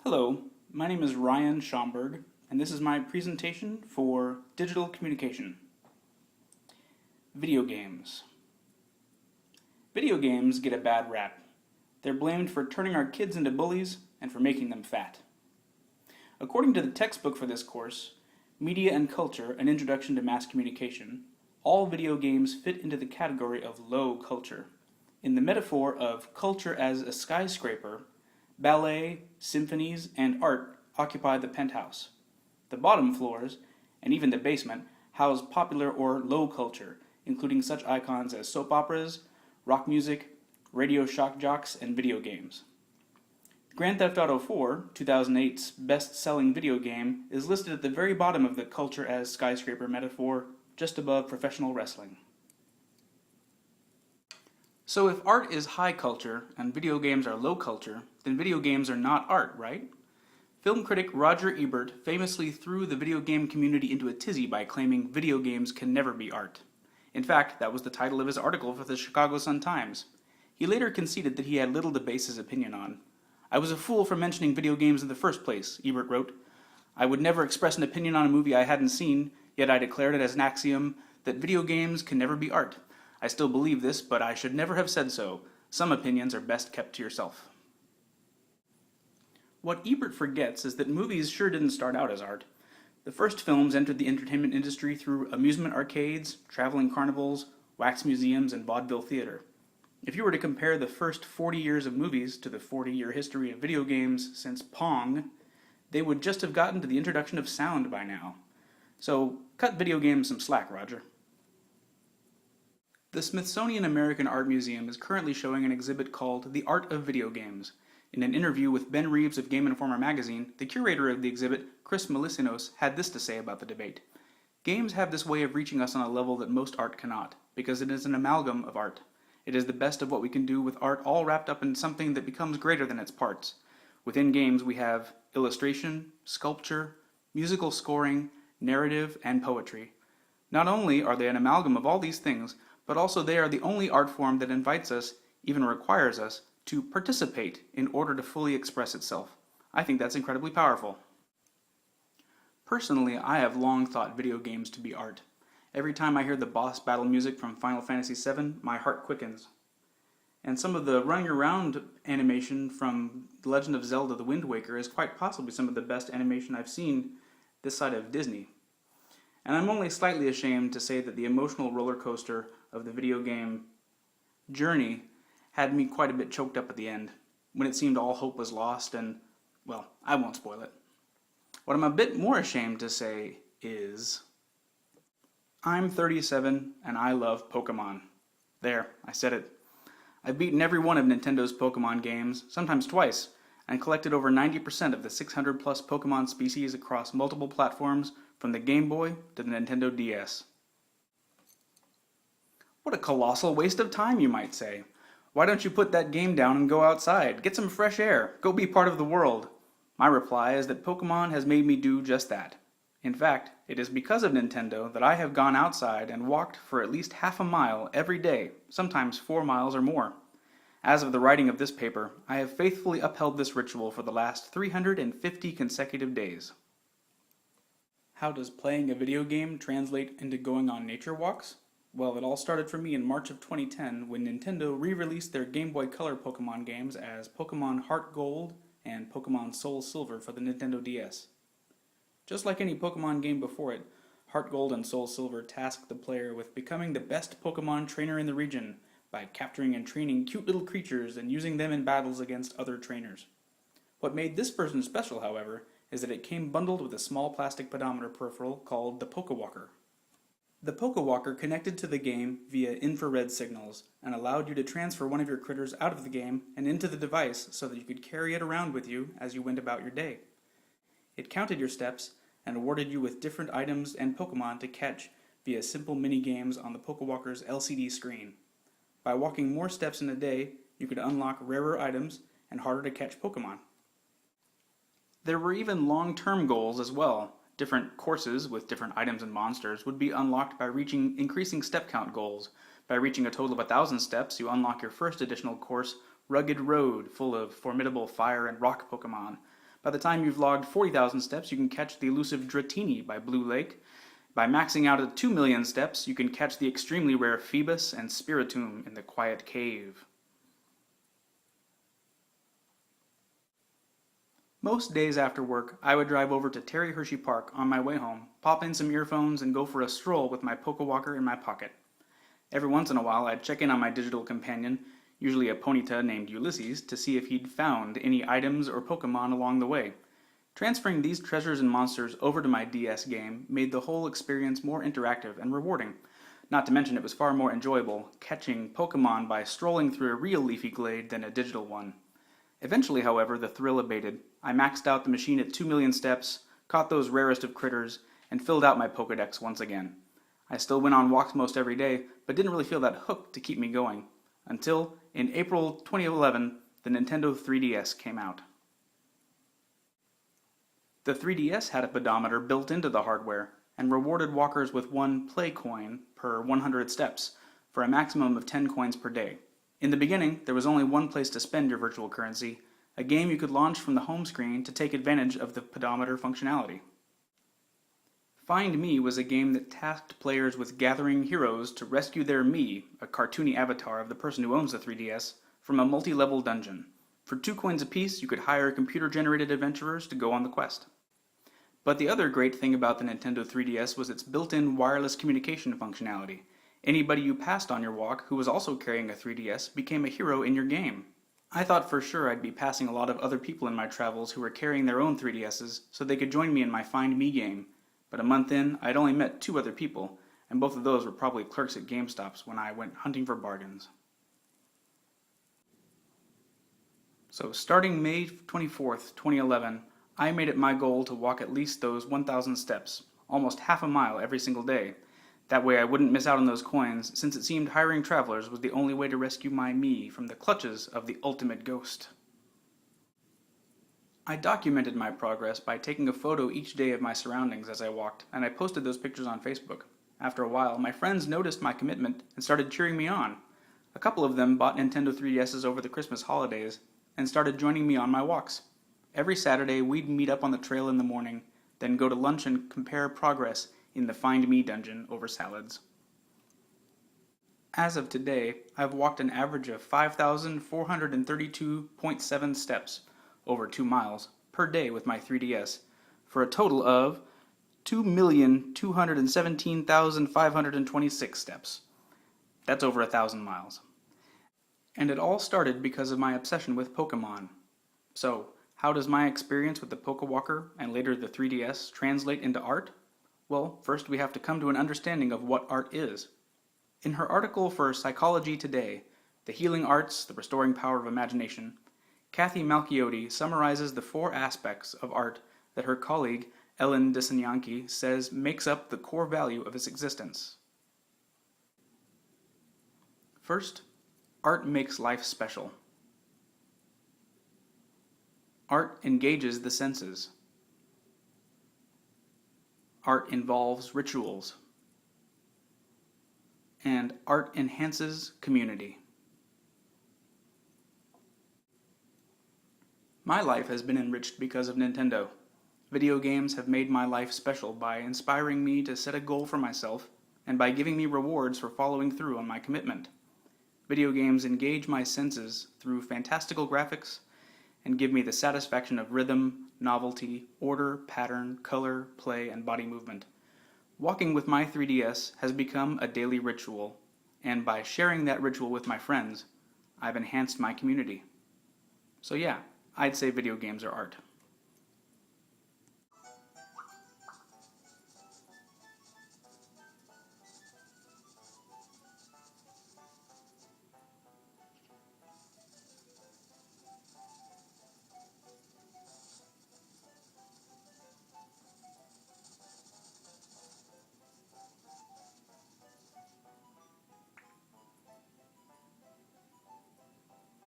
Hello, my name is Ryan Schomburg, and this is my presentation for digital communication. Video games. Video games get a bad rap. They're blamed for turning our kids into bullies and for making them fat. According to the textbook for this course, Media and Culture, An Introduction to Mass Communication, all video games fit into the category of low culture. In the metaphor of culture as a skyscraper, ballet, symphonies, and art occupy the penthouse. The bottom floors, and even the basement, house popular or low culture, including such icons as soap operas, rock music, radio shock jocks, and video games. Grand Theft Auto 4, 2008's best-selling video game, is listed at the very bottom of the culture as skyscraper metaphor, just above professional wrestling. So if art is high culture and video games are low culture, then video games are not art, right? Film critic Roger Ebert famously threw the video game community into a tizzy by claiming video games can never be art. In fact, that was the title of his article for the Chicago Sun-Times. He later conceded that he had little to base his opinion on. "I was a fool for mentioning video games in the first place," Ebert wrote. "I would never express an opinion on a movie I hadn't seen, yet I declared it as an axiom that video games can never be art. I still believe this, but I should never have said so. Some opinions are best kept to yourself." What Ebert forgets is that movies sure didn't start out as art. The first films entered the entertainment industry through amusement arcades, traveling carnivals, wax museums, and vaudeville theater. If you were to compare the first 40 years of movies to the 40-year history of video games since Pong, they would just have gotten to the introduction of sound by now. So cut video games some slack, Roger. The Smithsonian American Art Museum is currently showing an exhibit called The Art of Video Games. In an interview with Ben Reeves of Game Informer magazine, the curator of the exhibit, Chris Melisinos, had this to say about the debate. "Games have this way of reaching us on a level that most art cannot, because it is an amalgam of art. It is the best of what we can do with art all wrapped up in something that becomes greater than its parts. Within games we have illustration, sculpture, musical scoring, narrative, and poetry. Not only are they an amalgam of all these things, but also they are the only art form that invites us, even requires us, to participate in order to fully express itself. I think that's incredibly powerful." Personally, I have long thought video games to be art. Every time I hear the boss battle music from Final Fantasy VII, my heart quickens. And some of the running around animation from The Legend of Zelda: The Wind Waker is quite possibly some of the best animation I've seen this side of Disney. And I'm only slightly ashamed to say that the emotional roller coaster of the video game journey had me quite a bit choked up at the end, when it seemed all hope was lost and, well, I won't spoil it. What I'm a bit more ashamed to say is, I'm 37 and I love Pokemon. There, I said it. I've beaten every one of Nintendo's Pokemon games, sometimes twice, and collected over 90% of the 600 plus Pokemon species across multiple platforms, from the Game Boy to the Nintendo DS. What a colossal waste of time, you might say. Why don't you put that game down and go outside, get some fresh air, go be part of the world? My reply is that Pokemon has made me do just that. In fact, it is because of Nintendo that I have gone outside and walked for at least half a mile every day, sometimes 4 miles or more. As of the writing of this paper, I have faithfully upheld this ritual for the last 350 consecutive days. How does playing a video game translate into going on nature walks? Well, it all started for me in March of 2010 when Nintendo re-released their Game Boy Color Pokemon games as Pokemon Heart Gold and Pokemon Soul Silver for the Nintendo DS. Just like any Pokemon game before it, Heart Gold and Soul Silver tasked the player with becoming the best Pokemon trainer in the region by capturing and training cute little creatures and using them in battles against other trainers. What made this version special, however, is that it came bundled with a small plastic pedometer peripheral called the Pokéwalker. The Pokewalker connected to the game via infrared signals and allowed you to transfer one of your critters out of the game and into the device so that you could carry it around with you as you went about your day. It counted your steps and awarded you with different items and Pokemon to catch via simple mini-games on the Pokewalker's LCD screen. By walking more steps in a day, you could unlock rarer items and harder to catch Pokemon. There were even long-term goals as well. Different courses with different items and monsters would be unlocked by reaching increasing step count goals. By reaching a total of 1,000 steps, you unlock your first additional course, Rugged Road, full of formidable fire and rock Pokemon. By the time you've logged 40,000 steps, you can catch the elusive Dratini by Blue Lake. By maxing out at 2 million steps, you can catch the extremely rare Phoebus and Spiritomb in the Quiet Cave. Most days after work, I would drive over to Terry Hershey Park on my way home, pop in some earphones, and go for a stroll with my Pokewalker in my pocket. Every once in a while, I'd check in on my digital companion, usually a ponyta named Ulysses, to see if he'd found any items or Pokemon along the way. Transferring these treasures and monsters over to my DS game made the whole experience more interactive and rewarding. Not to mention it was far more enjoyable catching Pokemon by strolling through a real leafy glade than a digital one. Eventually, however, the thrill abated. I maxed out the machine at 2 million steps, caught those rarest of critters, and filled out my Pokedex once again. I still went on walks most every day, but didn't really feel that hook to keep me going. Until, in April 2011, the Nintendo 3DS came out. The 3DS had a pedometer built into the hardware, and rewarded walkers with 1 play coin per 100 steps, for a maximum of 10 coins per day. In the beginning, there was only one place to spend your virtual currency, a game you could launch from the home screen to take advantage of the pedometer functionality. Find Me was a game that tasked players with gathering heroes to rescue their me, a cartoony avatar of the person who owns the 3DS, from a multi-level dungeon. For 2 coins apiece, you could hire computer-generated adventurers to go on the quest. But the other great thing about the Nintendo 3DS was its built-in wireless communication functionality. Anybody you passed on your walk who was also carrying a 3DS became a hero in your game. I thought for sure I'd be passing a lot of other people in my travels who were carrying their own 3DSs so they could join me in my Find Me game, but a month in, I'd only met 2 other people, and both of those were probably clerks at GameStops when I went hunting for bargains. So starting May 24th, 2011, I made it my goal to walk at least those 1,000 steps, almost half a mile every single day. That way I wouldn't miss out on those coins, since it seemed hiring travelers was the only way to rescue my me from the clutches of the ultimate ghost. I documented my progress by taking a photo each day of my surroundings as I walked, and I posted those pictures on Facebook. After a while, my friends noticed my commitment and started cheering me on. A couple of them bought Nintendo 3DSs over the Christmas holidays and started joining me on my walks. Every Saturday, we'd meet up on the trail in the morning, then go to lunch and compare progress in the Find Me dungeon over salads. As of today, I've walked an average of 5,432.7 steps, over 2 miles, per day with my 3DS, for a total of 2,217,526 steps. That's over 1,000 miles. And it all started because of my obsession with Pokemon. So, how does my experience with the Pokewalker and later the 3DS translate into art? Well, first we have to come to an understanding of what art is. In her article for Psychology Today, The Healing Arts, the Restoring Power of Imagination, Kathy Malchiotti summarizes the 4 aspects of art that her colleague Ellen Dissanyanki says makes up the core value of its existence. First, art makes life special. Art engages the senses. Art involves rituals. And art enhances community. My life has been enriched because of Nintendo. Video games have made my life special by inspiring me to set a goal for myself and by giving me rewards for following through on my commitment. Video games engage my senses through fantastical graphics and give me the satisfaction of rhythm, novelty, order, pattern, color, play, and body movement. Walking with my 3DS has become a daily ritual, and by sharing that ritual with my friends, I've enhanced my community. So yeah, I'd say video games are art.